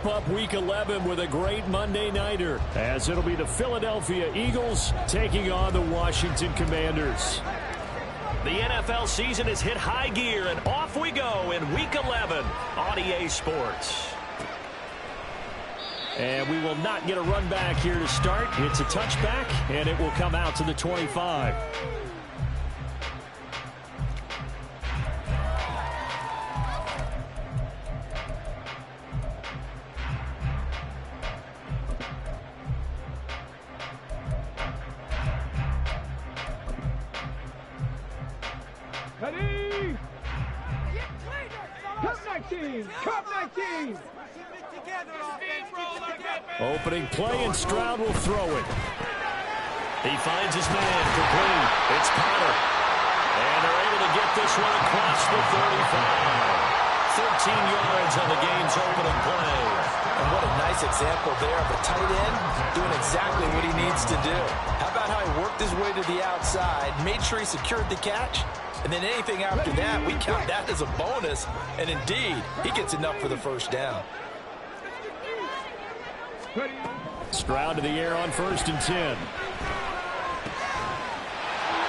wrap up Week 11 with a great Monday Nighter, as it'll be the Philadelphia Eagles taking on the Washington Commanders. The NFL season has hit high gear, and off we go in Week 11 on EA Sports. And we will not get a run back here to start. It's a touchback, and it will come out to the 25. Ready? Cup 19! Cup 19! Opening play, and Stroud will throw it. He finds his man, complete. It's Potter. And they're able to get this one across the 35. 13 yards on the game's opening play. And what a nice example there of a tight end doing exactly what he needs to do. How about how he worked his way to the outside, made sure he secured the catch, and then anything after that, we count that as a bonus. And indeed, he gets enough for the first down. Stroud to the air on 1st and 10.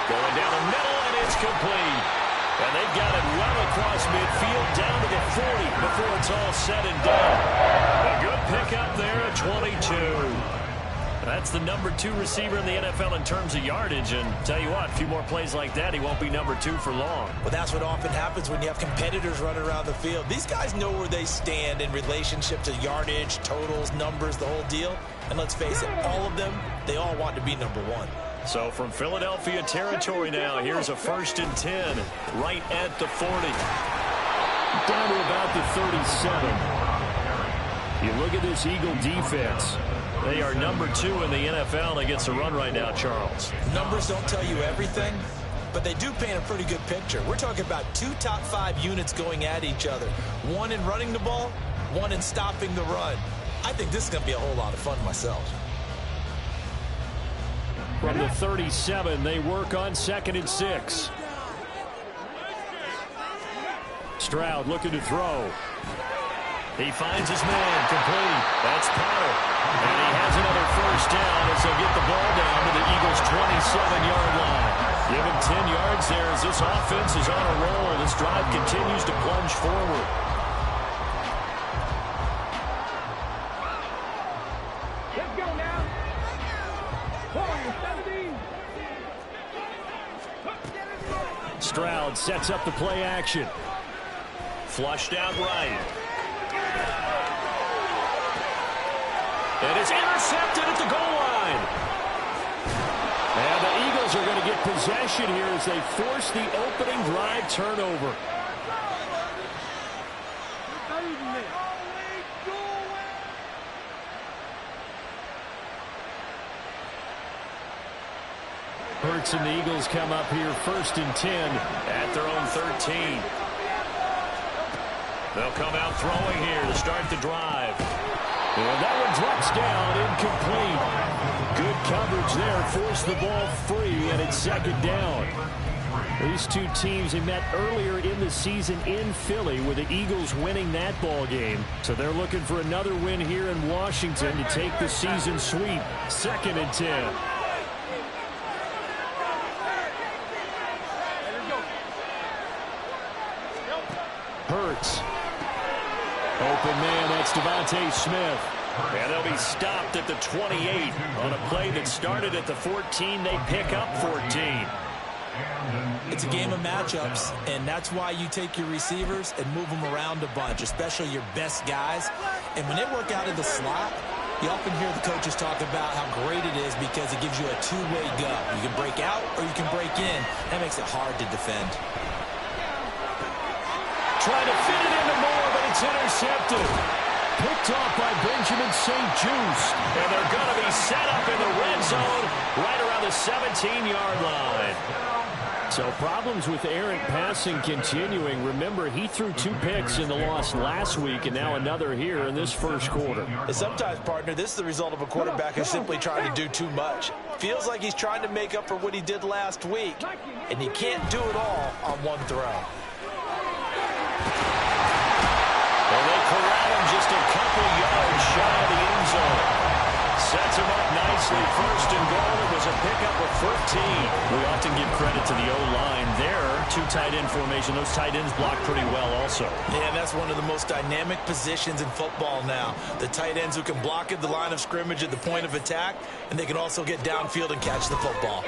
Going down the middle, and it's complete. And they've got it well across midfield, down to the 40 before it's all said and done. A good pickup there at 22. That's the number 2 receiver in the NFL in terms of yardage. And tell you what, a few more plays like that, he won't be number 2 for long. Well, that's what often happens when you have competitors running around the field. These guys know where they stand in relationship to yardage, totals, numbers, the whole deal. And let's face it, all of them, they all want to be number 1. So from Philadelphia territory now, here's a 1st and 10, right at the 40. Down to about the 37. You look at this Eagle defense. They are number 2 in the NFL against the run right now, Charles. Numbers don't tell you everything, but they do paint a pretty good picture. We're talking about 2 top 5 units going at each other. 1 in running the ball, 1 in stopping the run. I think this is going to be a whole lot of fun myself. From the 37, they work on 2nd and 6. Stroud looking to throw. He finds his man, complete. That's Potter. And he has another first down as they'll get the ball down to the Eagles' 27-yard line. Give him 10 yards there as this offense is on a roll. This drive continues to plunge forward. Let's go now. 17. Stroud sets up the play action. Flushed out right. And it's intercepted at the goal line. And the Eagles are going to get possession here as they force the opening drive turnover. Hurts and the Eagles come up here 1st and 10 at their own 13. They'll come out throwing here to start the drive. And that one drops down, incomplete. Good coverage there, forced the ball free, and it's 2nd down. These two teams, they met earlier in the season in Philly with the Eagles winning that ball game. So they're looking for another win here in Washington to take the season sweep. 2nd and 10. Hurts. Open man, that's Devontae Smith. And they'll be stopped at the 28 on a play that started at the 14. They pick up 14. It's a game of matchups, and that's why you take your receivers and move them around a bunch, especially your best guys. And when they work out of the slot, you often hear the coaches talk about how great it is because it gives you a two-way go. You can break out or you can break in. That makes it hard to defend. Trying to fit it into Moore, but it's intercepted. Picked off by Benjamin St. Juste. And they're going to be set up in the red zone right around the 17-yard line. So problems with errant passing continuing. Remember, he threw 2 picks in the loss last week, and now another here in this first quarter. And sometimes, partner, this is the result of a quarterback who's simply trying to do too much. Feels like he's trying to make up for what he did last week, and you can't do it all on one throw. Well, they corral him just a couple yards to the O-line there. Two tight end formation. Those tight ends block pretty well also. Yeah, that's one of the most dynamic positions in football now. The tight ends who can block at the line of scrimmage at the point of attack, and they can also get downfield and catch the football.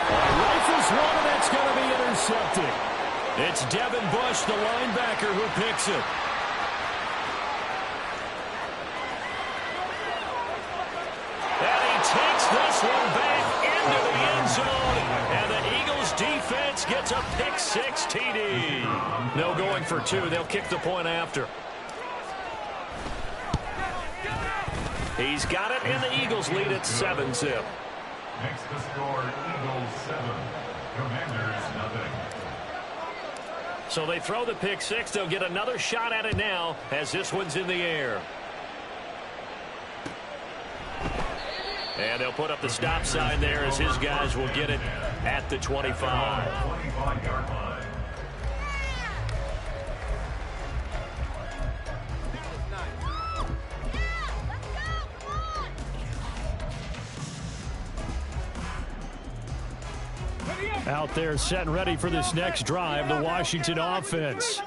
Rifles one, and that's going to be intercepted. It's Devin Bush, the linebacker, who picks it. And he takes this one back into the end zone. And the Eagles defense gets a pick-6 TD. No going for two. They'll kick the point after. He's got it, and the Eagles lead at 7-zip. Next to score, Eagles 7, Commanders nothing. So they throw the pick-6. They'll get another shot at it now as this one's in the air. And they'll put up the stop sign there as his guys will get it at the 25. 25-yard line. Out there set and ready for this next drive, the Washington offense.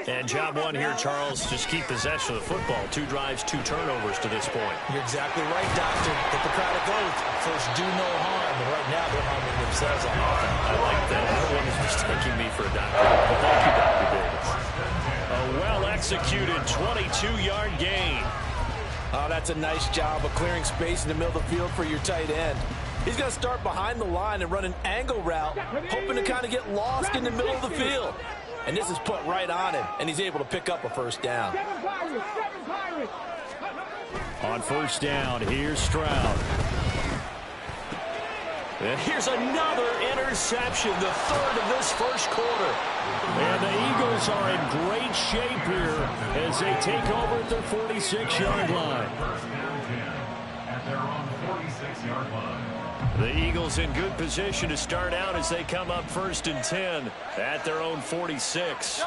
And job one here, Charles, just keep possession of the football. 2 drives, 2 turnovers to this point. You're exactly right, Doctor. Hippocratic oath. First, do no harm. And right now, they're harming themselves on offense. I like that. No one is mistaking me for a doctor. But thank you, Dr. Davis. A well-executed 22-yard gain. Oh, that's a nice job of clearing space in the middle of the field for your tight end. He's going to start behind the line and run an angle route, hoping to kind of get lost in the middle of the field. And this is put right on him, and he's able to pick up a first down. On first down, here's Stroud. And here's another interception, the third of this first quarter. And the Eagles are in great shape here as they take over at their 46-yard line. First down 10 at their own 46-yard line. The Eagles in good position to start out as they come up 1st and 10 at their own 46.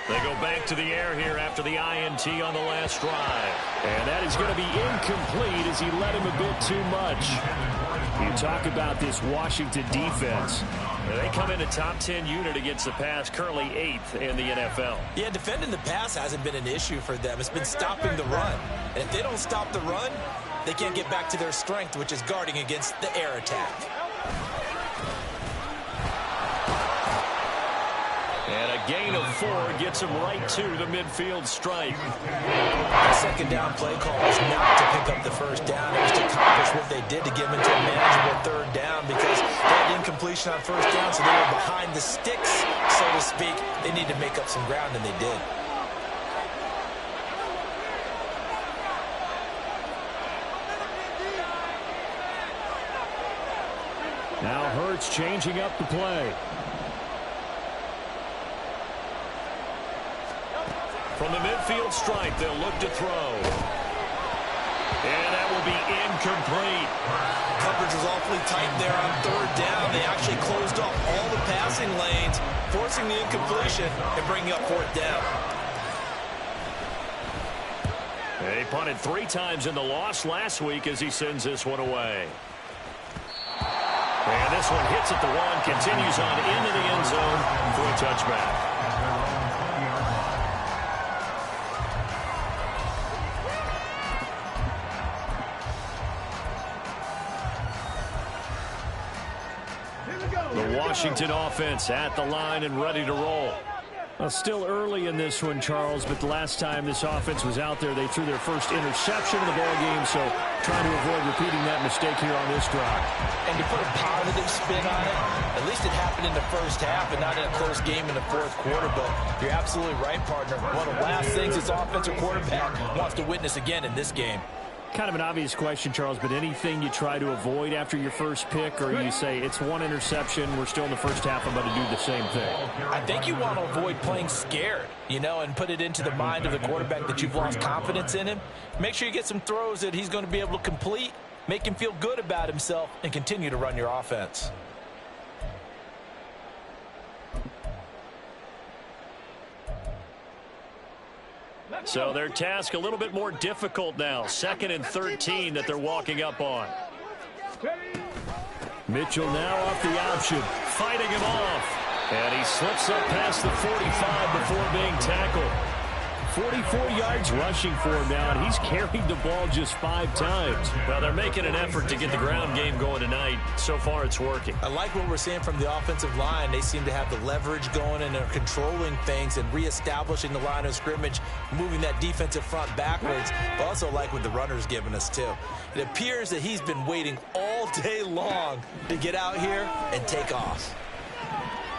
They go back to the air here after the INT on the last drive. And that is going to be incomplete as he led him a bit too much. You talk about this Washington defense. They come in a top 10 unit against the pass, currently 8th in the NFL. Yeah, defending the pass hasn't been an issue for them. It's been stopping the run. And if they don't stop the run, they can't get back to their strength, which is guarding against the air attack. And a gain of 4 gets him right to the midfield stripe. The second down play call was not to pick up the first down. It was to accomplish what they did to get them into a manageable third down because they had incompletion on first down, so they were behind the sticks, so to speak. They need to make up some ground, and they did. Now Hurts changing up the play. From the midfield stripe, they'll look to throw. And that will be incomplete. Coverage was awfully tight there on third down. They actually closed off all the passing lanes, forcing the incompletion and bringing up fourth down. They punted 3 times in the loss last week as he sends this one away. And this one hits at the 1, continues on into the end zone for a touchback. The Washington offense at the line and ready to roll. Well, still early in this one, Charles, but the last time this offense was out there, they threw their first interception of the ball game, so trying to avoid repeating that mistake here on this drive. And to put a positive spin on it, at least it happened in the first half and not in a close game in the fourth quarter, but you're absolutely right, partner. One of the last things this offensive quarterback wants to witness again in this game. Kind of an obvious question, Charles, but anything you try to avoid after your first pick, or you say it's 1 interception, we're still in the first half, I'm going to do the same thing? I think you want to avoid playing scared, you know, and put it into the mind of the quarterback that you've lost confidence in him. Make sure you get some throws that he's going to be able to complete, make him feel good about himself, and continue to run your offense. So their task a little bit more difficult now. 2nd and 13 that they're walking up on. Mitchell now off the option, fighting him off. And he slips up past the 45 before being tackled. 44 yards rushing for him now, and he's carried the ball just 5 times. Well, they're making an effort to get the ground game going tonight. So far, it's working. I like what we're seeing from the offensive line. They seem to have the leverage going, and they're controlling things and reestablishing the line of scrimmage, moving that defensive front backwards. But also like what the runner's giving us, too. It appears that he's been waiting all day long to get out here and take off.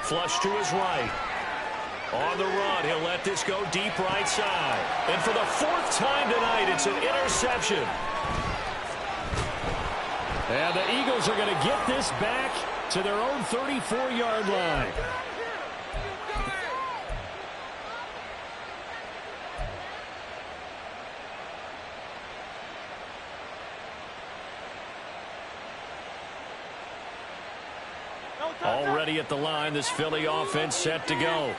Flush to his right. On the run, he'll let this go deep right side. And for the 4th time tonight, it's an interception. And the Eagles are going to get this back to their own 34-yard line. Already at the line, this Philly offense set to go.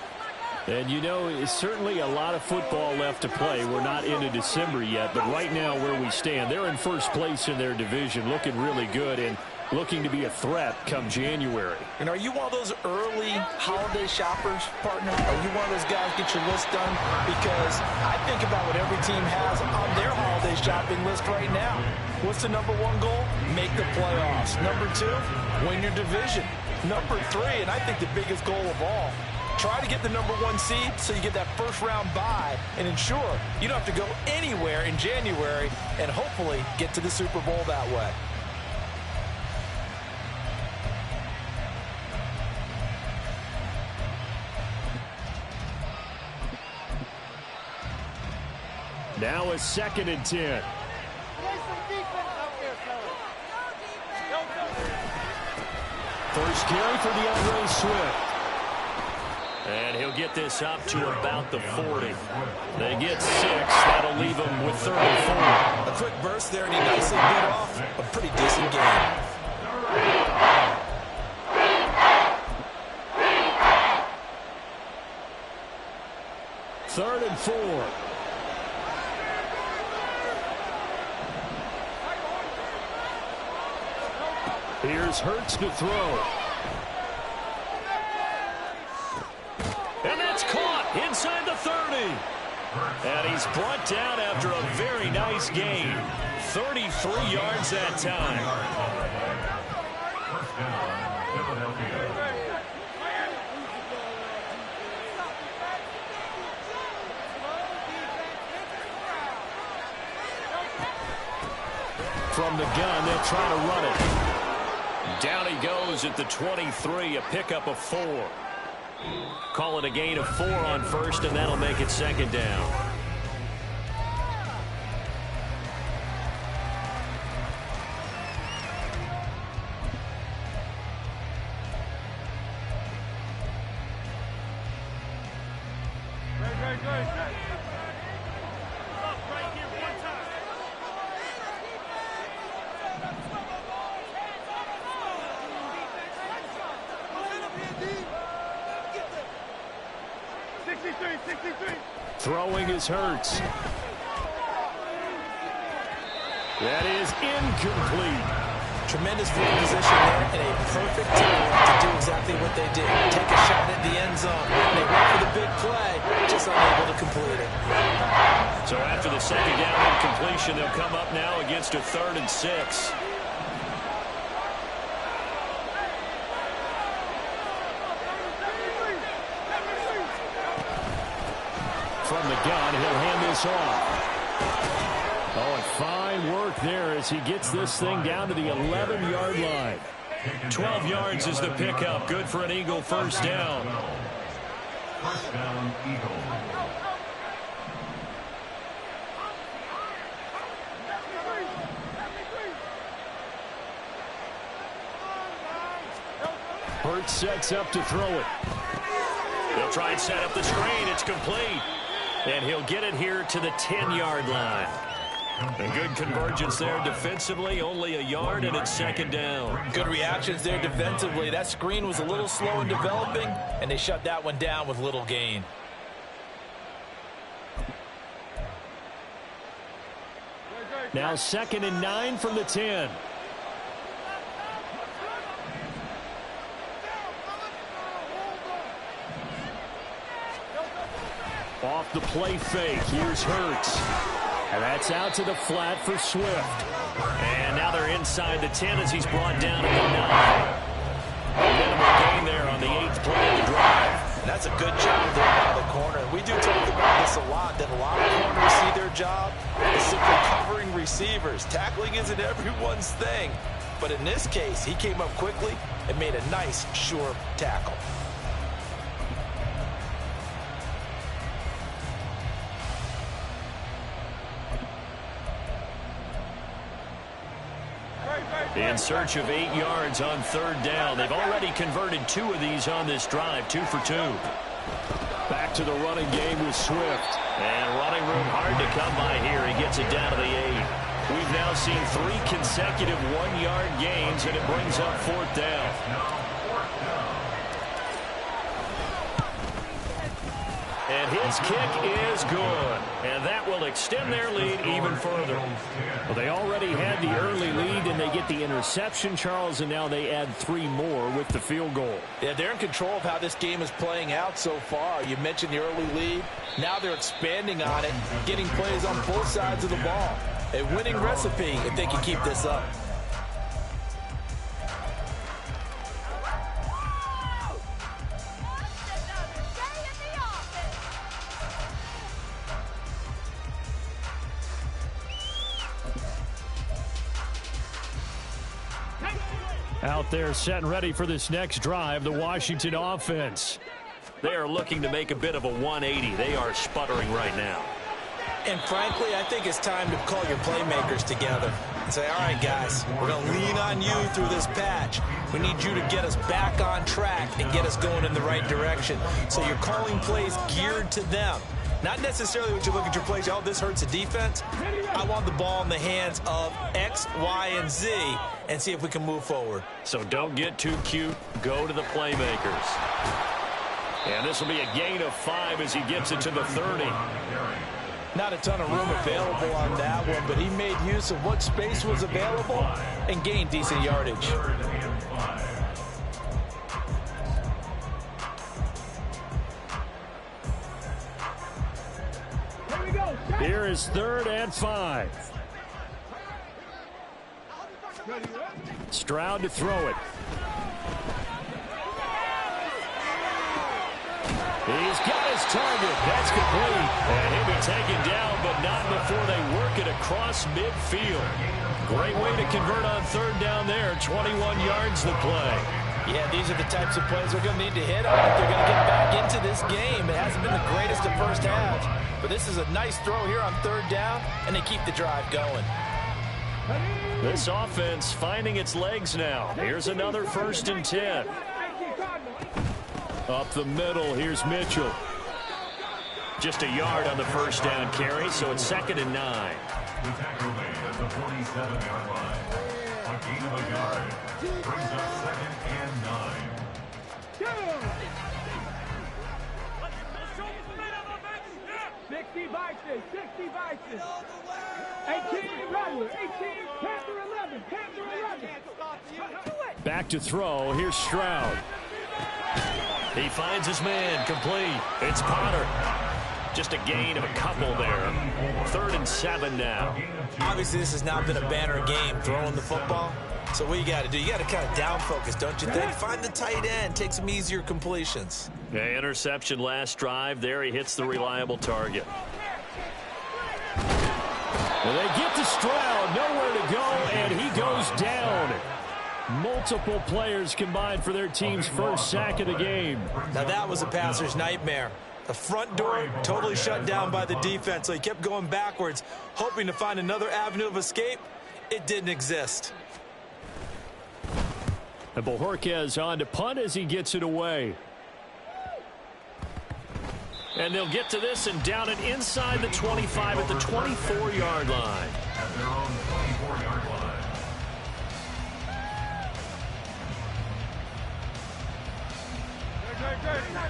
And you know, it's certainly a lot of football left to play. We're not into December yet, but right now where we stand, they're in first place in their division, looking really good and looking to be a threat come January. And are you one of those early holiday shoppers, partner? Are you one of those guys get your list done? Because I think about what every team has on their holiday shopping list right now. What's the number 1 goal? Make the playoffs. Number 2, win your division. Number 3, and I think the biggest goal of all, try to get the number 1 seed so you get that first-round bye and ensure you don't have to go anywhere in January and hopefully get to the Super Bowl that way. Now a 2nd and 10. First carry for DeAndre Swift. And he'll get this up to about the 40. They get 6. That'll leave them with 34. A quick burst there, and he nicely bit off a pretty decent game. Third and 4. Here's Hurts to throw. And that's caught inside the 30. And he's brought down after a very nice gain. 33 yards that time. First down, Philadelphia. From the gun, they'll try to run it. Down he goes at the 23, a pickup of 4. Call it a gain of 4 on first, and that'll make it 2nd down. Throwing is Hurts. That is incomplete. Tremendous field position there and a perfect time to do exactly what they did. Take a shot at the end zone. They went for the big play, just unable to complete it. So after the 2nd down incompletion, they'll come up now against a 3rd and 6. From the gun, he'll hand this off. Oh, and fine work there as he gets this thing down to the 11-yard line. 12 yards is the pickup. Good for an Eagle first down. First down, Eagles. Hurts sets up to throw it. They'll try and set up the screen. It's complete. And he'll get it here to the 10-yard line. A good convergence there defensively, only a yard, and it's 2nd down. Good reactions there defensively. That screen was a little slow in developing, and they shut that one down with little gain. Now 2nd and 9 from the 10. off the play fake. Here's Hurts. And that's out to the flat for Swift. And now they're inside the 10 as he's brought down at the 9. Minimal gain there on the 8th play of the drive. That's a good job there by the corner. We do talk about this a lot, that a lot of corners see their job is simply covering receivers. Tackling isn't everyone's thing. But in this case, he came up quickly and made a nice, sure tackle. In search of 8 yards on 3rd down. They've already converted 2 of these on this drive, 2 for 2. Back to the running game with Swift. And running room hard to come by here. He gets it down to the 8. We've now seen 3 consecutive 1-yard gains, and it brings up 4th down. And his kick is good. And that will extend their lead even further. Well, they already had the early lead, and they get the interception, Charles, and now they add 3 more with the field goal. Yeah, they're in control of how this game is playing out so far. You mentioned the early lead. Now they're expanding on it, getting plays on both sides of the ball. A winning recipe if they can keep this up. Out there set and ready for this next drive, the Washington offense. They are looking to make a bit of a 180. They are sputtering right now. And frankly, I think it's time to call your playmakers together and say, all right, guys, we're going to lean on you through this patch. We need you to get us back on track and get us going in the right direction. So you're calling plays geared to them. Not necessarily when you look at your plays, oh, this hurts the defense. I want the ball in the hands of X, Y, and Z and see if we can move forward. So don't get too cute. Go to the playmakers. And this will be a gain of 5 as he gets it to the 30. Not a ton of room available on that one, but he made use of what space was available and gained decent yardage. Here is 3rd and 5. Stroud to throw it. He's got his target. That's complete. And he'll be taken down, but not before they work it across midfield. Great way to convert on 3rd down there. 21 yards the play. Yeah, these are the types of plays they're going to need to hit on if they're going to get back into this game. It hasn't been the greatest of first halves, but this is a nice throw here on 3rd down, and they keep the drive going. This offense finding its legs now. Here's another 1st and 10. Up the middle, here's Mitchell. Just a yard on the 1st down carry, so it's 2nd and 9. The tackle made at the 47-yard line. A gain of a yard brings up 2nd and 9. 60 vices, 60 vices. 18 Rattler, 18 Panther 11, Panther 11. Back to throw, here's Stroud. He finds his man, complete. It's Potter. Just a gain of a couple there. 3rd and 7 now. Obviously, this has not been a banner game throwing the football. So what you got to do, you got to kind of down focus, don't you think? Find the tight end, take some easier completions. Yeah, interception last drive. There he hits the reliable target. Well, they get to Stroud, nowhere to go, and he goes down. Multiple players combined for their team's 1st sack of the game. Now that was a passer's nightmare. The front door totally shut down by the defense, so he kept going backwards, hoping to find another avenue of escape. It didn't exist. And Bojorquez on to punt as he gets it away. And they'll get to this and down it inside the 25 at the 24-yard line. At their own 24-yard line.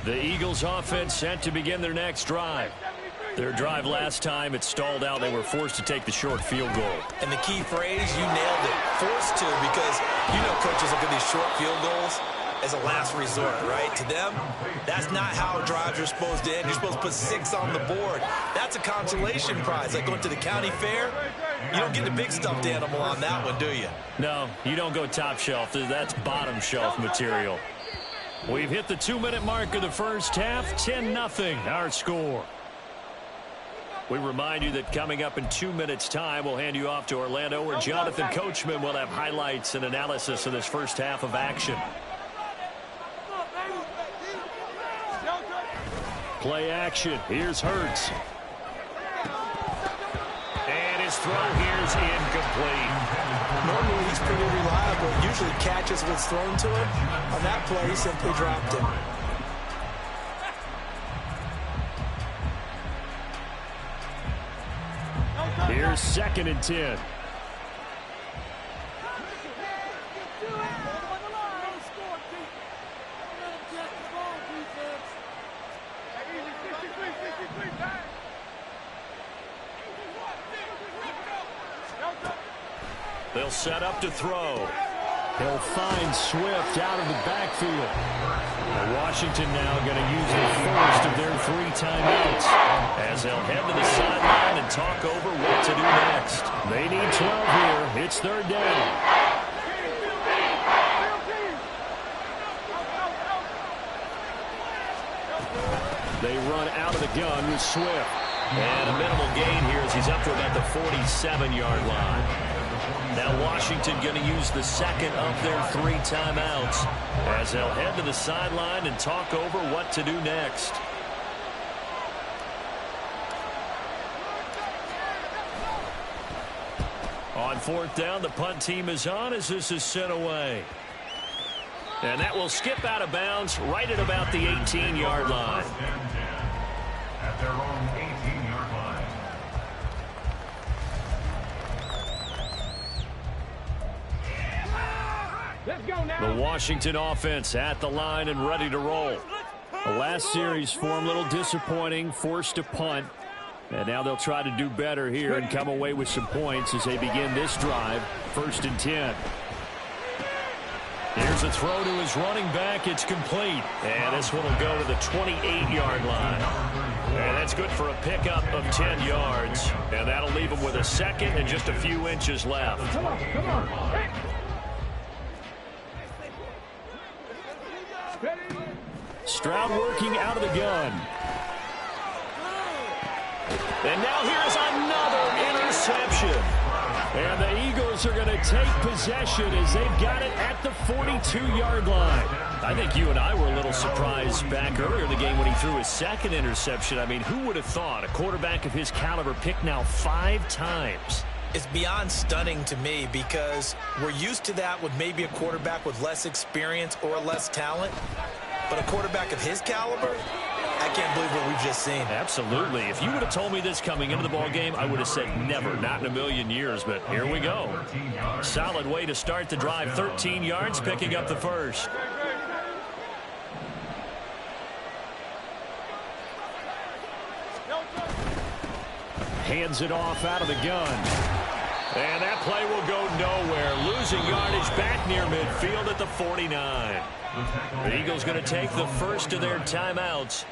The Eagles offense set to begin their next drive. Their drive last time, it stalled out. They were forced to take the short field goal. And the key phrase, you nailed it. Forced to, because you know coaches look at these short field goals. as a last resort, right? To them, that's not how drives are supposed to end. You're supposed to put 6 on the board. That's a consolation prize. Like going to the county fair, you don't get the big stuffed animal on that one, do you? No, you don't go top shelf. That's bottom shelf material. We've hit the 2-minute mark of the first half. 10-0 our score. We remind you that coming up in 2 minutes' time, we'll hand you off to Orlando, where Jonathan Coachman will have highlights and analysis of this first half of action. Play action. Here's Hurts. And his throw here's incomplete. Normally he's pretty reliable. Usually catches what's thrown to him. On that play, he simply dropped him. Here's 2nd and 10. They'll set up to throw. He'll find Swift out of the backfield. And Washington now going to use the first of their 3 timeouts as they'll head to the sideline and talk over what to do next. They need 12 here. It's 3rd down. They run out of the gun with Swift. And a minimal gain here as he's up to about the 47-yard line. Now Washington going to use the 2nd of their 3 timeouts as they'll head to the sideline and talk over what to do next. On 4th down, the punt team is on as this is sent away. And that will skip out of bounds right at about the 18-yard line. At their own 18-yard line. Let's go now. The Washington offense at the line and ready to roll. The last series for them a little disappointing, forced to punt. And now they'll try to do better here and come away with some points as they begin this drive. 1st and 10. Here's a throw to his running back. It's complete. And this one will go to the 28-yard line. And that's good for a pickup of 10 yards. And that'll leave him with a 2nd and just a few inches left. Come on, come on. Hey. Stroud working out of the gun. And now here's another interception. And the Eagles are going to take possession as they've got it at the 42-yard line. I think you and I were a little surprised back earlier in the game when he threw his 2nd interception. I mean, who would have thought a quarterback of his caliber picked now 5 times? It's beyond stunning to me because we're used to that with maybe a quarterback with less experience or less talent. But a quarterback of his caliber, I can't believe what we've just seen. Absolutely. If you would have told me this coming into the ball game, I would have said never, not in a million years. But here we go. Solid way to start the drive. 13 yards, picking up the first. Hands it off out of the gun. And that play will go nowhere. Losing yardage back near midfield at the 49. The Eagles going to take the first of their timeouts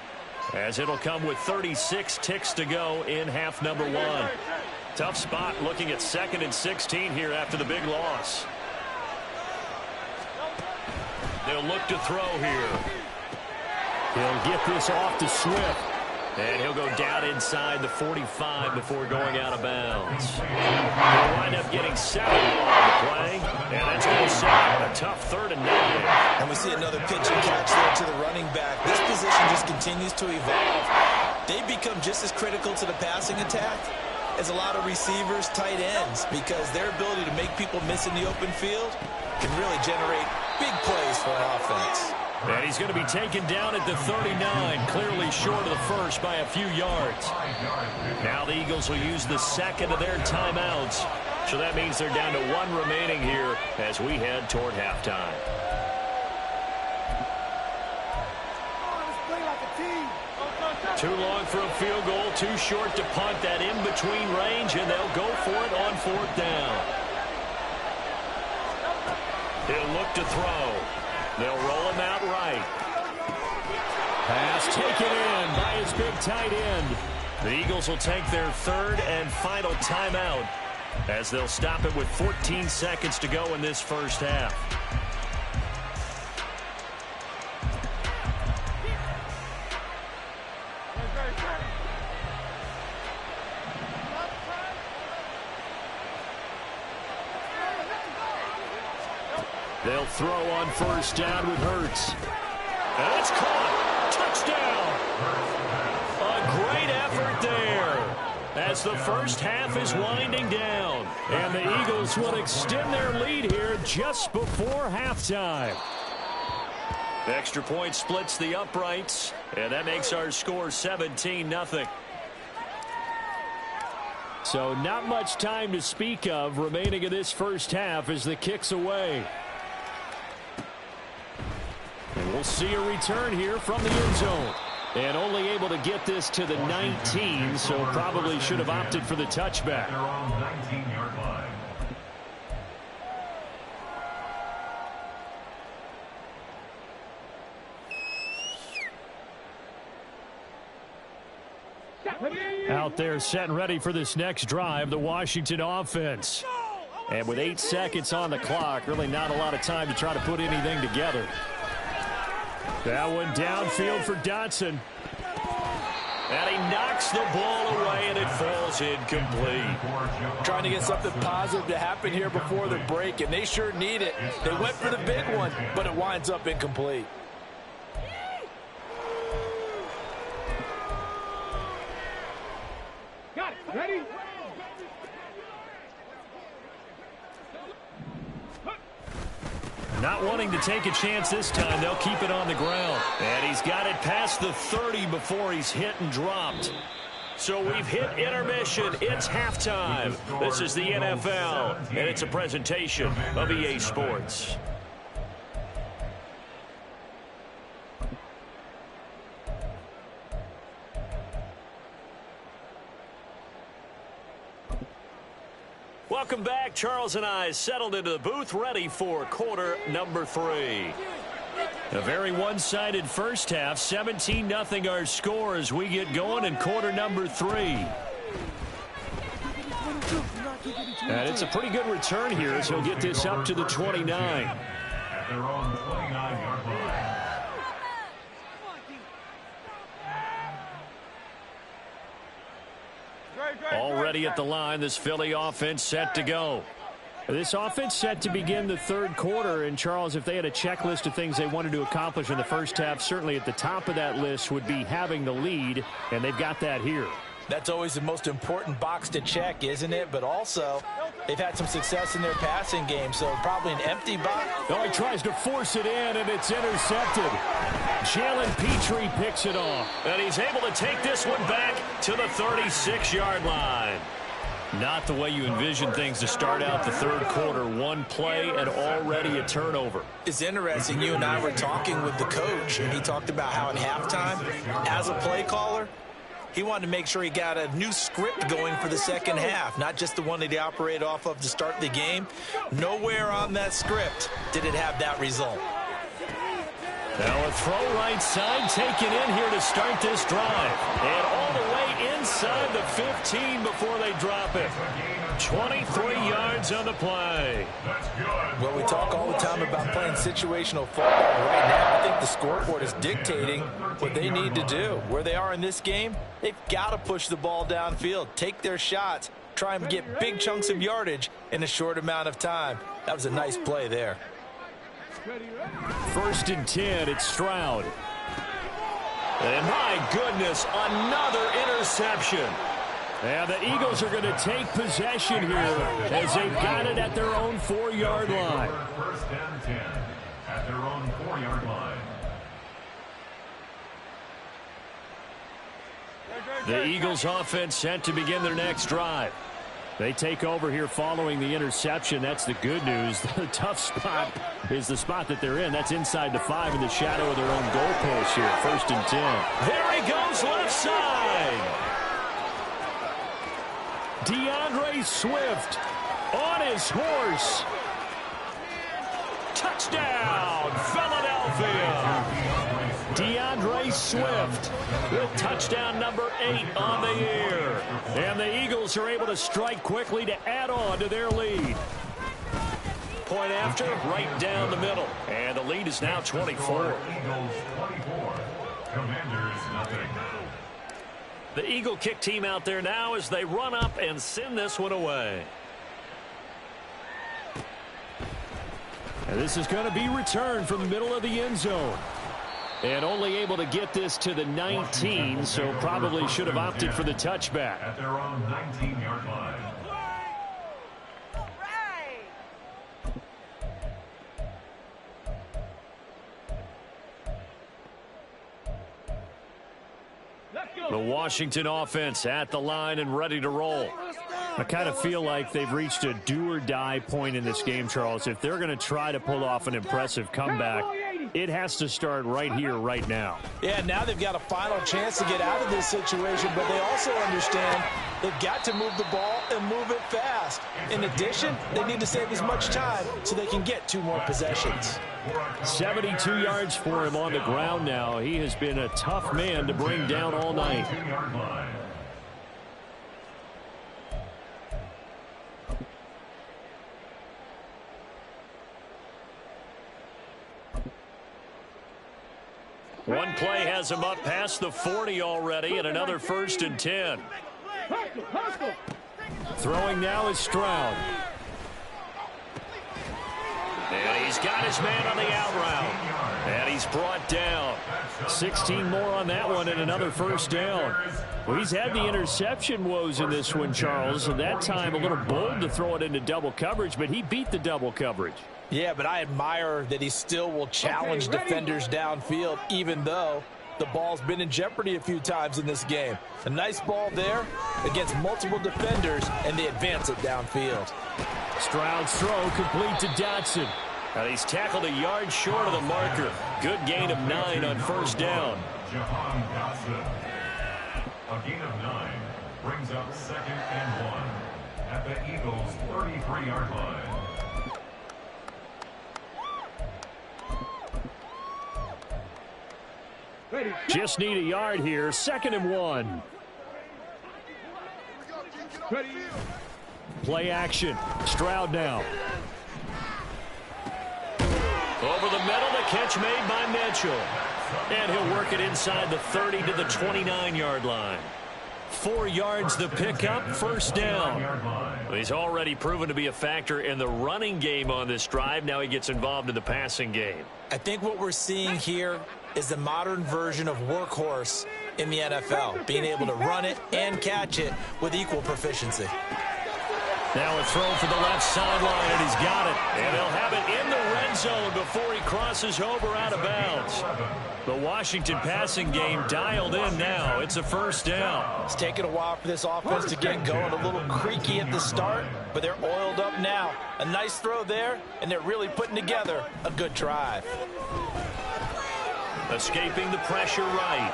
as it'll come with 36 ticks to go in half number 1. Tough spot looking at 2nd and 16 here after the big loss. They'll look to throw here. He'll get this off to Swift. And he'll go down inside the 45 before going out of bounds. He'll wind up getting 7 on the play. And that's going to set up a tough 3rd and 9. And we see another pitch and catch there to the running back. This position just continues to evolve. They become just as critical to the passing attack as a lot of receivers, tight ends, because their ability to make people miss in the open field can really generate big plays for an offense. And he's going to be taken down at the 39, clearly short of the first by a few yards. Now the Eagles will use the 2nd of their timeouts. So that means they're down to 1 remaining here as we head toward halftime. Too long for a field goal, too short to punt that in-between range, and they'll go for it on 4th down. He'll look to throw. They'll roll him out right. Pass taken in by his big tight end. The Eagles will take their third and final timeout as they'll stop it with 14 seconds to go in this first half. They'll throw on first down with Hurts. And it's caught. Touchdown. A great effort there as the first half is winding down. And the Eagles will extend their lead here just before halftime. Extra point splits the uprights, and that makes our score 17-0. So not much time to speak of remaining in this first half as the kick's away. And we'll see a return here from the end zone. And only able to get this to the 19, so probably should have opted for the touchback. Their own 19-yard line. Out there set and ready for this next drive, the Washington offense. And with 8 seconds on the clock, really not a lot of time to try to put anything together. That one downfield for Dotson. And he knocks the ball away, and it falls incomplete. Trying to get something positive to happen here before the break, and they sure need it. They went for the big one, but it winds up incomplete. Got it. Ready? Not wanting to take a chance this time, they'll keep it on the ground. And he's got it past the 30 before he's hit and dropped. So we've hit intermission. It's halftime. This is the NFL, and it's a presentation of EA Sports. Welcome back. Charles and I settled into the booth, ready for quarter number 3. A very one-sided first half, 17-0 our score as we get going in quarter number 3. And it's a pretty good return here as he'll get this up to the 29. At their own 29-yard line. Already at the line, this Philly offense set to go. This offense set to begin the third quarter. And, Charles, if they had a checklist of things they wanted to accomplish in the first half, certainly at the top of that list would be having the lead, and they've got that here. That's always the most important box to check, isn't it? But also, they've had some success in their passing game, so probably an empty box. Oh, he tries to force it in, and it's intercepted. Jalen Petrie picks it off. And he's able to take this one back to the 36-yard line. Not the way you envision things to start out the third quarter. One play and already a turnover. It's interesting. You and I were talking with the coach, and he talked about how at halftime, as a play caller, he wanted to make sure he got a new script going for the second half, not just the one that he operated off of to start the game. Nowhere on that script did it have that result. Now a throw right side taken in here to start this drive. And all the way inside the 15 before they drop it. 23 yards on the play. Well, we talk all the time about playing situational football. Right now, I think the scoreboard is dictating what they need to do. Where they are in this game, they've got to push the ball downfield, take their shots, try and get big chunks of yardage in a short amount of time. That was a nice play there. First and 10, it's Stroud. And my goodness, another interception. And the Eagles are going to take possession here as they've got it at their own 4-yard line. First and 10 at their own 4-yard line. The Eagles offense set to begin their next drive. They take over here following the interception. That's the good news. The tough spot is the spot that they're in. That's inside the 5 in the shadow of their own goalpost here. First and 10. There he goes left side. DeAndre Swift on his horse. Touchdown, Philadelphia. DeAndre Swift with touchdown number 8 on the year. And the Eagles are able to strike quickly to add on to their lead. Point after, right down the middle. And the lead is now 24. Eagles 24. Commanders nothing. The Eagle kick team out there now as they run up and send this one away. And this is going to be returned from the middle of the end zone. And only able to get this to the 19, so probably should have opted for the touchback. At their own 19-yard line. The Washington offense at the line and ready to roll. I kind of feel like they've reached a do-or-die point in this game, Charles. If they're going to try to pull off an impressive comeback, it has to start right here, right now. Yeah, now they've got a final chance to get out of this situation, but they also understand they've got to move the ball and move it fast. In addition, they need to save as much time so they can get 2 more possessions. 72 yards for him on the ground now. He has been a tough man to bring down all night. 2-yard line. One play has him up past the 40 already, and another 1st and 10. Throwing now is Stroud. And he's got his man on the out route. And he's brought down. 16 more on that one and another 1st down. Well, he's had the interception woes in this one, Charles, and that time a little bold to throw it into double coverage, but he beat the double coverage. Yeah, but I admire that he still will challenge defenders downfield, even though the ball's been in jeopardy a few times in this game. A nice ball there against multiple defenders, and they advance it downfield. Stroud's throw complete to Dotson. And he's tackled a yard short of the marker. Good gain of 9 on 1st down. Jahan Dotson. A gain of 9 brings up 2nd and 1 at the Eagles' 33-yard line. Just need a yard here. 2nd and 1. Play action. Stroud now. Over the middle, the catch made by Mitchell. And he'll work it inside the 30 to the 29-yard line. 4 yards the pickup, 1st down. He's already proven to be a factor in the running game on this drive. Now he gets involved in the passing game. I think what we're seeing here is the modern version of workhorse in the NFL, being able to run it and catch it with equal proficiency. Now a throw for the left sideline, and he's got it. And he'll have it in the red zone before he crosses over out of bounds. The Washington passing game dialed in now. It's a 1st down. It's taken a while for this offense to get going. A little creaky at the start, but they're oiled up now. A nice throw there, and they're really putting together a good drive. Escaping the pressure right.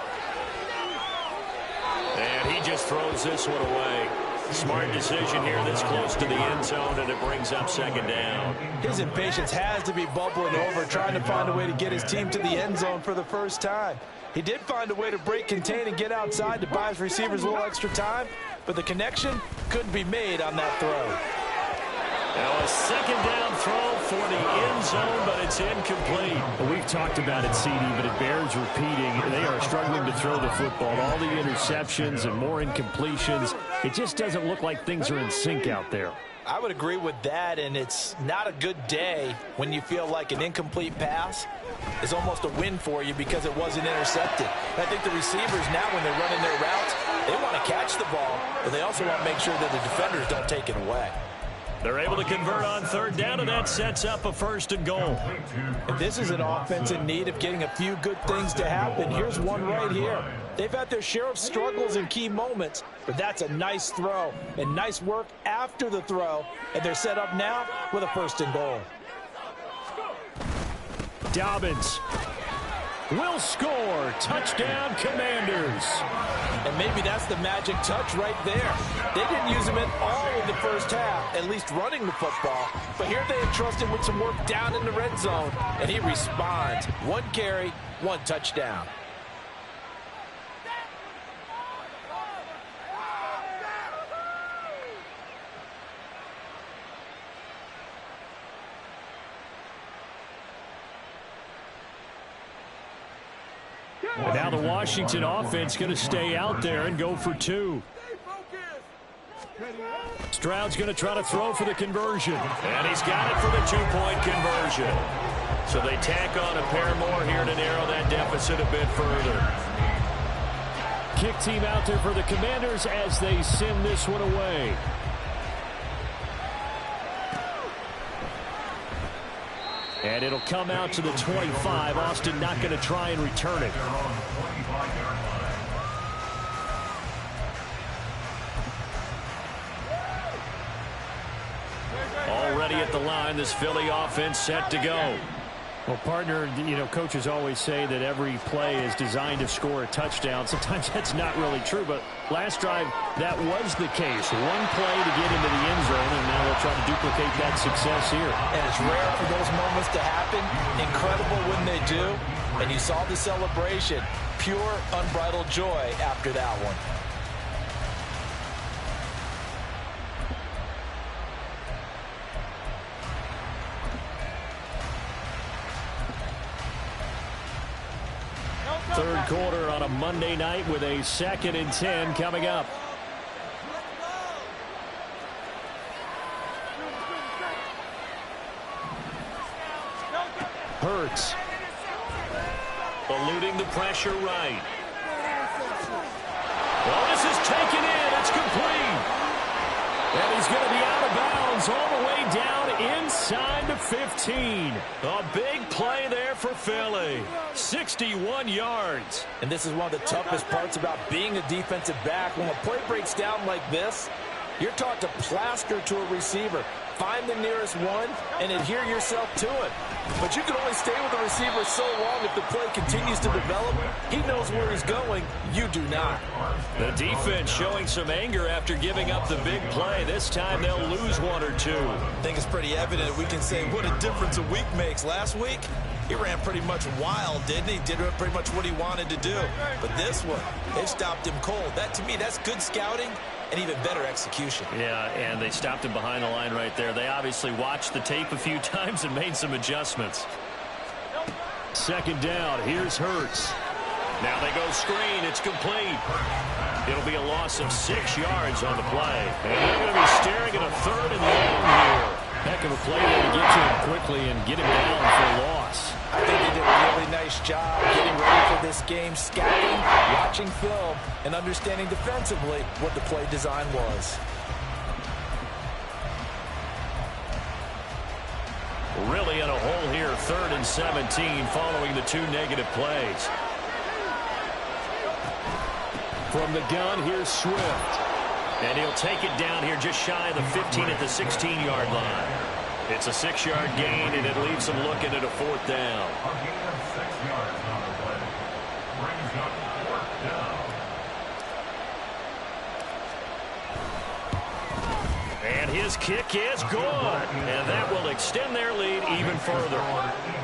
And he just throws this one away. Smart decision here this close to the end zone, and it brings up 2nd down. His impatience has to be bubbling over, trying to find a way to get his team to the end zone for the first time. He did find a way to break contain and get outside to buy his receivers a little extra time, but the connection couldn't be made on that throw. Now a 2nd down throw for the end zone, but it's incomplete. Well, we've talked about it, CD, but it bears repeating. They are struggling to throw the football. All the interceptions and more incompletions. It just doesn't look like things are in sync out there. I would agree with that, and it's not a good day when you feel like an incomplete pass is almost a win for you because it wasn't intercepted. I think the receivers now, when they're running their routes, they want to catch the ball, but they also want to make sure that the defenders don't take it away. They're able to convert on 3rd down, and that sets up a 1st and goal. If this is an offense in need of getting a few good things to happen, here's one right here. They've had their share of struggles in key moments, but that's a nice throw and nice work after the throw, and they're set up now with a 1st and goal. Dobbins. will score. Touchdown, Commanders. And maybe that's the magic touch right there. They didn't use him at all in the first half, at least running the football. But here they entrusted with some work down in the red zone, and he responds. 1 carry, 1 touchdown. And now the Washington offense going to stay out there and go for 2. Stroud's going to try to throw for the conversion. And he's got it for the 2-point conversion. So they tack on a pair more here to narrow that deficit a bit further. Kick team out there for the Commanders as they send this one away. And it'll come out to the 25. Austin not going to try and return it. Already at the line, this Philly offense set to go. Well, partner, you know, coaches always say that every play is designed to score a touchdown. Sometimes that's not really true, but last drive, that was the case. 1 play to get into the end zone, and now they'll try to duplicate that success here. And it's rare for those moments to happen. Incredible when they do. And you saw the celebration. Pure, unbridled joy after that one. Third quarter on a Monday night with a 2nd and 10 coming up. Hurts. Eluding the pressure right. Well, this is taken in. It's complete. And he's going to be out of bounds all the way down inside the 15. A big play there for Philly. 61 yards. And this is one of the toughest parts about being a defensive back. When a play breaks down like this, you're taught to plaster to a receiver. Find the nearest one and adhere yourself to it. But you can only stay with the receiver so long if the play continues to develop. He knows where he's going. You do not. The defense showing some anger after giving up the big play. This time they'll lose 1 or 2. I think it's pretty evident we can say what a difference a week makes. Last week, he ran pretty much wild, didn't he? Did pretty much what he wanted to do. But this one, they've stopped him cold. That, to me, that's good scouting and even better execution. Yeah, and they stopped him behind the line right there. They obviously watched the tape a few times and made some adjustments. 2nd down. Here's Hurts. Now they go screen. It's complete. It'll be a loss of 6 yards on the play. And they're going to be staring at a 3rd and long here. Heck of a play there to get to him quickly and get him down for a loss. I think they did a really nice job getting ready for this game, scouting, watching film, and understanding defensively what the play design was. Really in a hole here, 3rd and 17 following the 2 negative plays. From the gun, here's Swift. And he'll take it down here just shy of the 15 at the 16-yard line. It's a 6-yard gain, and it leaves them looking at a 4th down. A gain of 6 yards on the play. Brings up 4th down. And his kick is good. And that will extend their lead even further.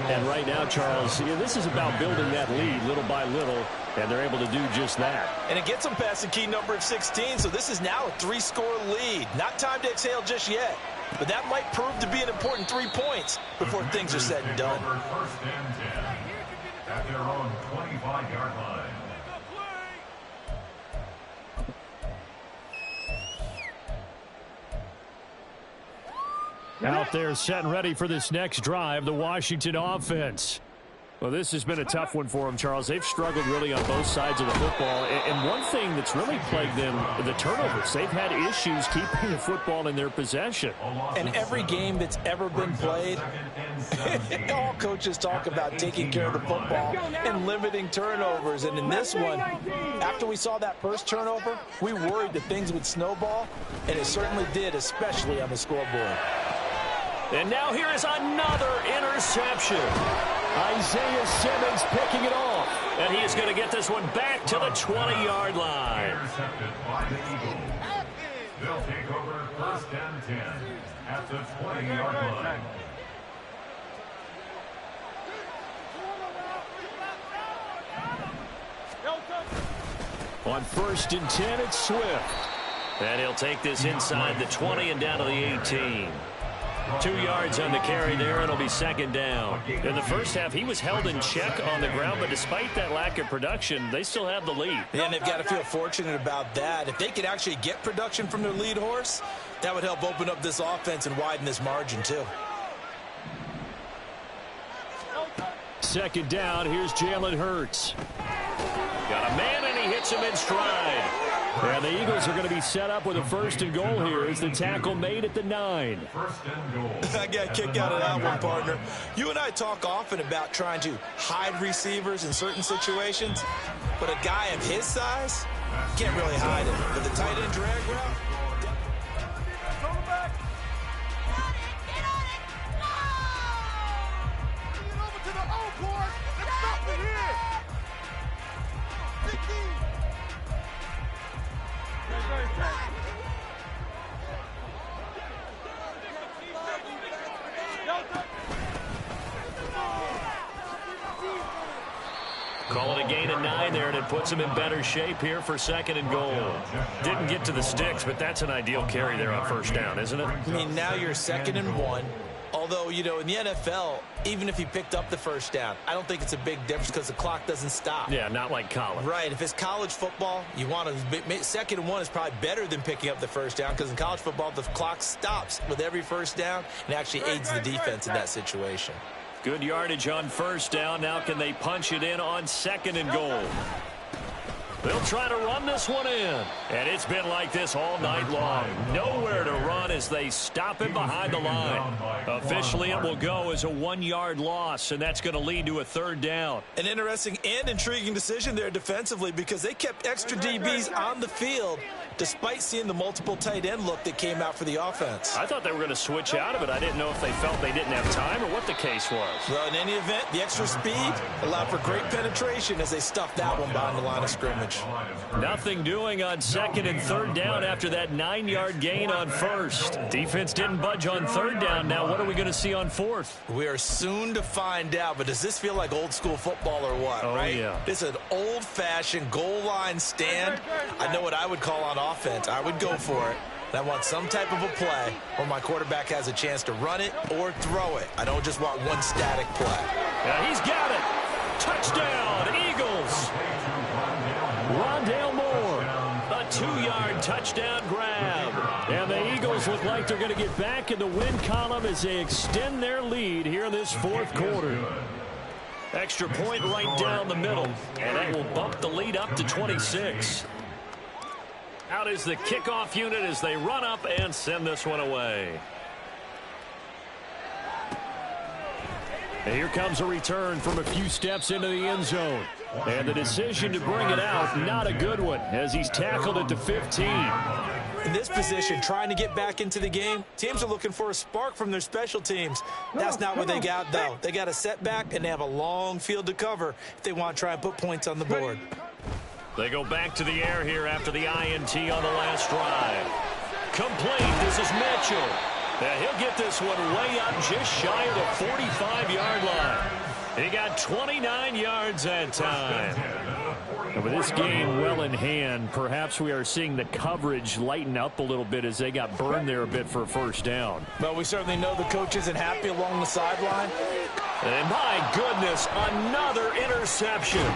And right now, Charles, this is about building that lead little by little, and they're able to do just that. And it gets them past the key number of 16, so this is now a 3-score lead. Not time to exhale just yet, but that might prove to be an important 3 points before things are said and done. 1st and 10 at their own 25-yard line. Out there set and ready for this next drive, the Washington offense. Well, this has been a tough one for them, Charles. They've struggled really on both sides of the football. And one thing that's really plagued them, the turnovers. They've had issues keeping the football in their possession. And every game that's ever been played, all coaches talk about taking care of the football and limiting turnovers. And in this one, after we saw that first turnover, we worried that things would snowball, and it certainly did, especially on the scoreboard. And now here is another interception. Isaiah Simmons picking it off. And he is going to get this one back to the 20-yard line. Intercepted by the Eagles. They'll take over 1st and 10 at the 20-yard line. On 1st and 10, it's Swift. And he'll take this inside the 20 and down to the 18. 2 yards on the carry there, and it'll be 2nd down. In the first half, he was held in check on the ground, but despite that lack of production, they still have the lead. And they've got to feel fortunate about that. If they could actually get production from their lead horse, that would help open up this offense and widen this margin, too. 2nd down, here's Jalen Hurts. Got a man, and he hits him in stride. And the Eagles are going to be set up with a 1st and goal here as the tackle made at the 9. 1st and goal. I got a kick out of that one, partner. You and I talk often about trying to hide receivers in certain situations, but a guy of his size can't really hide it. But the tight end drag route, Call it a gain of 9 there, and it puts him in better shape here for 2nd and goal. Didn't get to the sticks, but that's an ideal carry there on 1st down, isn't it? I mean, now you're 2nd and 1. Although, you know, in the NFL, even if he picked up the 1st down, I don't think it's a big difference because the clock doesn't stop. Yeah, not like college. Right. If it's college football, you want to 2nd and 1 is probably better than picking up the 1st down because in college football, the clock stops with every 1st down and actually aids the defense in that situation. Good yardage on 1st down. Now can they punch it in on 2nd and goal? They'll try to run this one in. And it's been like this all night long. Nowhere to run as they stop him behind the line. Officially, it will go as a 1-yard loss, and that's going to lead to a 3rd down. An interesting and intriguing decision there defensively because they kept extra DBs on the field despite seeing the multiple tight end look that came out for the offense. I thought they were going to switch out of it. I didn't know if they felt they didn't have time or what the case was. Well, in any event, the extra speed allowed for great penetration as they stuffed that one behind the line of scrimmage. Nothing doing on 2nd and 3rd down after that 9-yard gain on 1st. Defense didn't budge on 3rd down. Now what are we going to see on 4th? We are soon to find out, but does this feel like old school football or what, right? Yeah. This is an old-fashioned goal line stand. I know what I would call on offense. I would go for it. And I want some type of a play where my quarterback has a chance to run it or throw it. I don't just want one static play. Yeah, he's got it. Touchdown, Eagles. Rondale Moore. A 2-yard touchdown grab. And the Eagles look like they're going to get back in the win column as they extend their lead here in this 4th quarter. Extra point right down the middle. And that will bump the lead up to 26. Out is the kickoff unit as they run up and send this one away. And here comes a return from a few steps into the end zone. And the decision to bring it out, not a good one, as he's tackled at the 15. In this position, trying to get back into the game, teams are looking for a spark from their special teams. That's not what they got, though. They got a setback, and they have a long field to cover if they want to try and put points on the board. They go back to the air here after the INT on the last drive. Complete. This is Mitchell. And he'll get this one way up just shy of the 45-yard line. He got 29 yards that time. And with this game well in hand, perhaps we are seeing the coverage lighten up a little bit as they got burned there a bit for a 1st down. Well, we certainly know the coach isn't happy along the sideline. And my goodness, another interception.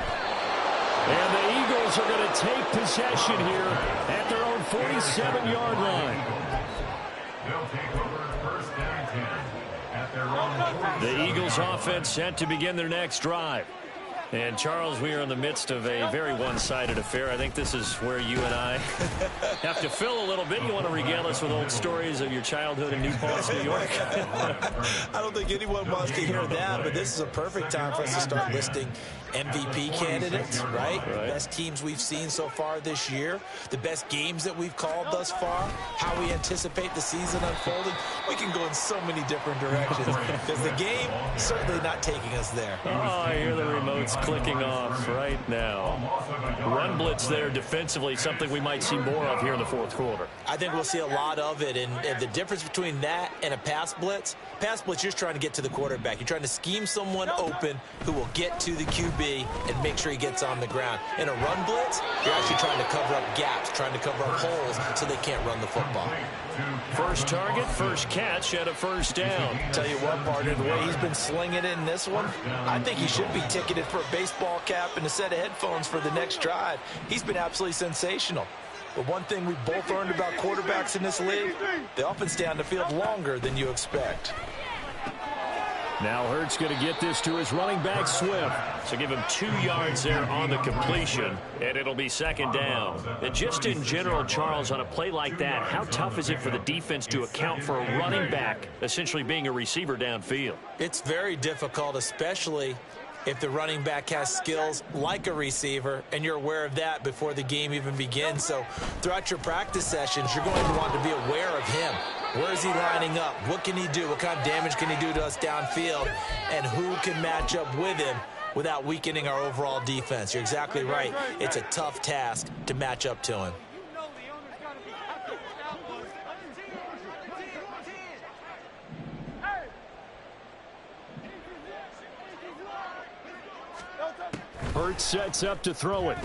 And the Eagles are going to take possession here at their own 47-yard line. They'll take over 1st and 10 at their own 47. The Eagles offense set to begin their next drive. And, Charles, we are in the midst of a very one-sided affair. I think this is where you and I have to fill a little bit. You want to regale us with old stories of your childhood in New Paltz, New York? I don't think anyone wants to hear that, but this is a perfect time for us to start listing MVP candidates, right? Best teams we've seen so far this year, the best games that we've called thus far, how we anticipate the season unfolding. We can go in so many different directions because the game is certainly not taking us there. Oh, I hear the remotes clicking off right now. Run blitz there defensively, something we might see more of here in the fourth quarter. I think we'll see a lot of it, and the difference between that and a pass blitz, you're just trying to get to the quarterback. You're trying to scheme someone open who will get to the QB and make sure he gets on the ground. In a run blitz, you're actually trying to cover up gaps, trying to cover up holes so they can't run the football. First target, first catch, and a first down. Tell you what, partner, the way he's been slinging it in this one, I think he should be ticketed for a baseball cap and a set of headphones for the next drive. He's been absolutely sensational. But one thing we both learned about quarterbacks in this league, they often stay on the field longer than you expect. Now Hurts going to get this to his running back, Swift. So give him 2 yards there on the completion, and it'll be second down. And just in general, Charles, on a play like that, how tough is it for the defense to account for a running back essentially being a receiver downfield? It's very difficult, especially if the running back has skills like a receiver, and you're aware of that before the game even begins. So throughout your practice sessions, you're going to want to be aware of him. Where is he lining up? What can he do? What kind of damage can he do to us downfield? And who can match up with him without weakening our overall defense? You're exactly right. It's a tough task to match up to him. Hurts sets up to throw it.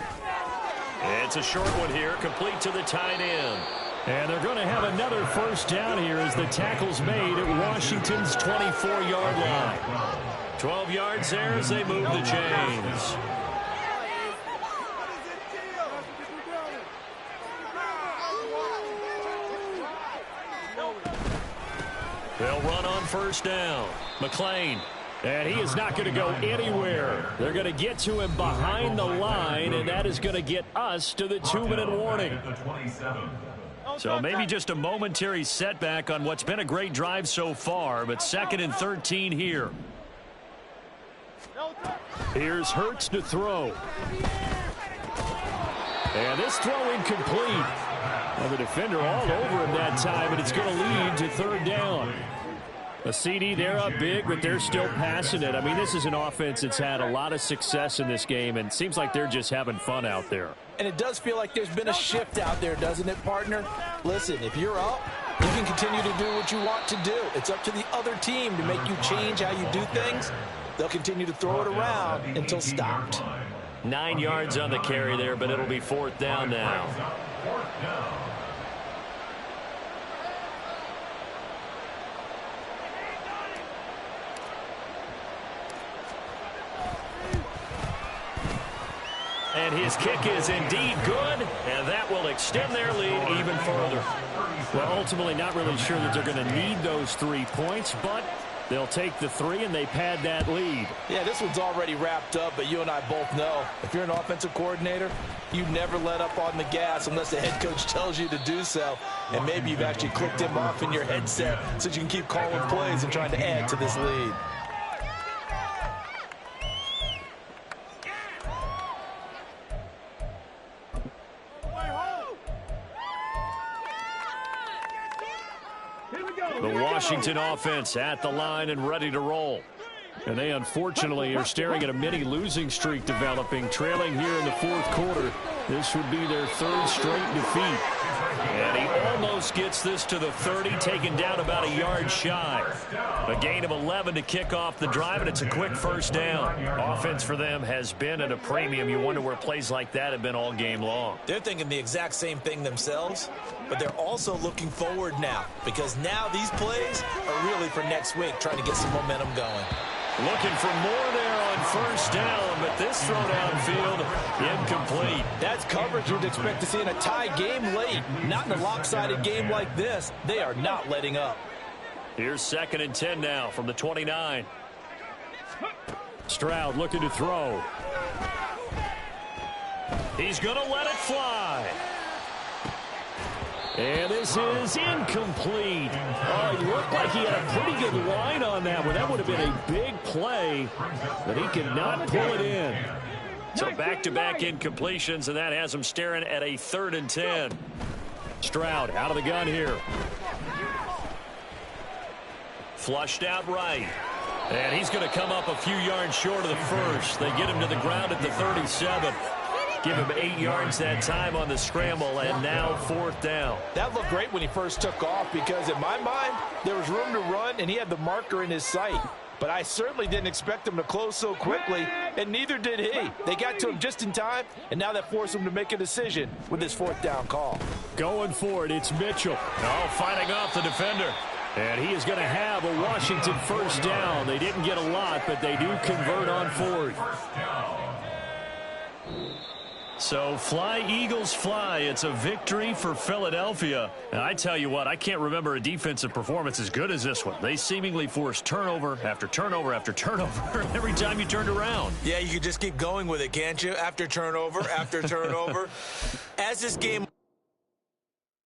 It's a short one here, complete to the tight end. And they're going to have another first down here as the tackle's made at Washington's 24-yard line. 12 yards there as they move the chains. They'll run on first down. McLean. And he is not going to go anywhere. They're going to get to him behind the line, and that is going to get us to the 2-minute warning. So maybe just a momentary setback on what's been a great drive so far, but 2nd and 13 here. Here's Hurts to throw. And this throw incomplete. Well, the defender all over him that time, and it's going to lead to 3rd down. A CD, they're up big, but they're still passing it. I mean, this is an offense that's had a lot of success in this game, and it seems like they're just having fun out there. And it does feel like there's been a shift out there, doesn't it, partner? Listen, if you're up, you can continue to do what you want to do. It's up to the other team to make you change how you do things. They'll continue to throw it around until stopped. 9 yards on the carry there, but it'll be 4th down now. And his kick is indeed good, and that will extend their lead even further. Well, ultimately not really sure that they're going to need those 3 points, but they'll take the 3 and they pad that lead. Yeah, this one's already wrapped up, but you and I both know if you're an offensive coordinator, you never let up on the gas unless the head coach tells you to do so. And maybe you've actually clicked him off in your headset so you can keep calling plays and trying to add to this lead. The Washington offense at the line and ready to roll. And they unfortunately are staring at a mini losing streak developing, trailing here in the 4th quarter. This would be their 3rd straight defeat. And he almost gets this to the 30, taken down about a yard shy. A gain of 11 to kick off the drive, and it's a quick first down. Offense for them has been at a premium. You wonder where plays like that have been all game long. They're thinking the exact same thing themselves, but they're also looking forward now because now these plays are really for next week, trying to get some momentum going. Looking for more there on first down, but this throw downfield incomplete. That's coverage you'd expect to see in a tie game late. Not in a lopsided game like this. They are not letting up. Here's 2nd and 10 now from the 29. Stroud looking to throw. He's going to let it fly. And this is incomplete. Oh, he looked like he had a pretty good line on that one. That would have been a big play, but he could not pull it in. So back-to-back incompletions, and that has him staring at a 3rd and 10. Stroud out of the gun here. Flushed out right. And he's going to come up a few yards short of the first. They get him to the ground at the 37. Give him 8 yards that time on the scramble, and now 4th down. That looked great when he first took off because, in my mind, there was room to run, and he had the marker in his sight. But I certainly didn't expect him to close so quickly, and neither did he. They got to him just in time, and now that forced him to make a decision with his 4th down call. Going for it, it's Mitchell. Oh, fighting off the defender. And he is going to have a Washington 1st down. They didn't get a lot, but they do convert on 4th. So fly, Eagles, fly. It's a victory for Philadelphia. And I tell you what, I can't remember a defensive performance as good as this one. They seemingly forced turnover after turnover after turnover every time you turned around. Yeah, you could just keep going with it, can't you? After turnover, after turnover. As this game